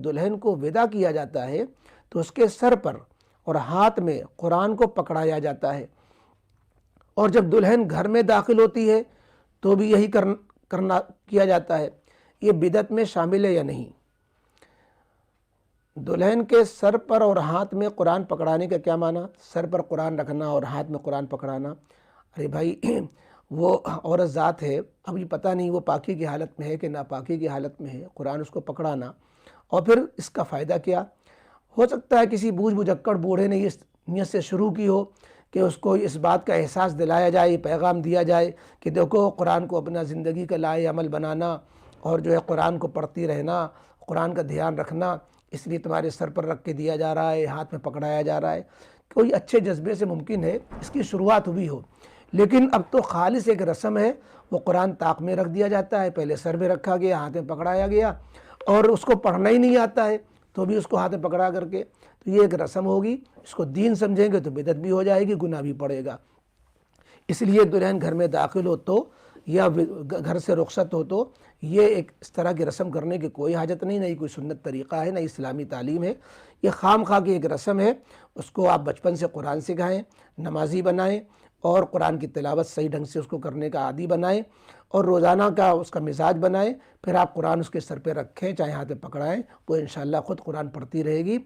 دلہن کو ودا کیا جاتا ہے تو اس کے سر پر اور ہاتھ میں قرآن کو پکڑایا جاتا ہے، اور جب دلہن گھر میں داخل ہوتی ہے تو بھی یہی کرنا کیا جاتا ہے۔ یہ بدعت میں شامل ہے یا نہیں؟ دلہن کے سر پر اور ہاتھ میں قرآن پکڑانے کا کیا معنی؟ سر پر قرآن رکھنا اور ہاتھ میں قرآن پکڑانا؟ ارے بھائی وہ عورت ذات ہے، اب یہ پتہ نہیں وہ پاکی کی حالت میں ہے کہ ناپاکی کی حالت میں ہے، قرآن اس کو پکڑانا، اور پھر اس کا فائدہ کیا؟ ہو سکتا ہے کسی بوجھ بجکڑ بوڑھے نے اس نیت سے شروع کی ہو کہ اس کو اس بات کا احساس دلایا جائے، پیغام دیا جائے کہ دیکھو قرآن کو اپنا زندگی کا لائے عمل بنانا، اور جو ہے قرآن کو پڑھتی رہنا، قرآن کا دھیان رکھنا، اس لیے تمہارے سر پر رکھ کے دیا جا رہا ہے، ہاتھ میں پکڑایا جا رہا ہے۔ کوئی اچھے جذبے سے ممکن ہے اس کی شروعات ہوئی ہو، لیکن اب تو خالص ایک رسم ہے، وہ قرآن طاق میں رکھ دیا جاتا ہے، پہلے سر میں رکھا گیا، ہاتھ میں پکڑایا گیا، اور اس کو پڑھنا ہی نہیں آتا ہے تو بھی اس کو ہاتھ میں پکڑا کر کے، تو یہ ایک رسم ہوگی، اس کو دین سمجھیں گے تو بدعت بھی ہو جائے گی، گناہ بھی پڑے گا۔ اس لیے دلہن گھر میں داخل ہو تو یا گھر سے رخصت ہو تو یہ ایک اس طرح کی رسم کرنے کی کوئی حاجت نہیں، نہ ہی کوئی سنت طریقہ ہے، نہ اسلامی تعلیم ہے، یہ خام خواہ کی ایک رسم ہے۔ اس کو آپ بچپن سے قرآن سکھائیں، نمازی بنائیں، اور قرآن کی تلاوت صحیح ڈھنگ سے اس کو کرنے کا عادی بنائیں، اور روزانہ کا اس کا مزاج بنائیں، پھر آپ قرآن اس کے سر پہ رکھیں، چاہے ہاتھ میں پکڑائیں، وہ انشاءاللہ خود قرآن پڑھتی رہے گی۔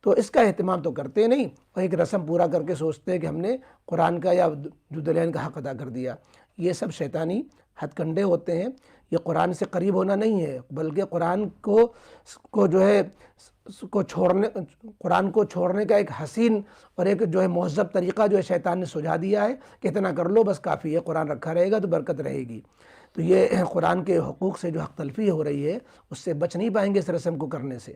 تو اس کا اہتمام تو کرتے نہیں، اور ایک رسم پورا کر کے سوچتے ہیں کہ ہم نے قرآن کا یا جو دلہن کا حق ادا کر دیا۔ یہ سب شیطانی ہتھ کنڈے ہوتے ہیں، یہ قرآن سے قریب ہونا نہیں ہے، بلکہ قرآن کو جو ہے قرآن کو چھوڑنے کا ایک حسین اور ایک جو ہے مہذب طریقہ جو ہے شیطان نے سجھا دیا ہے کہ اتنا کر لو بس کافی ہے، قرآن رکھا رہے گا تو برکت رہے گی۔ تو یہ قرآن کے حقوق سے جو حق تلفی ہو رہی ہے اس سے بچ نہیں پائیں گے اس رسم کو کرنے سے۔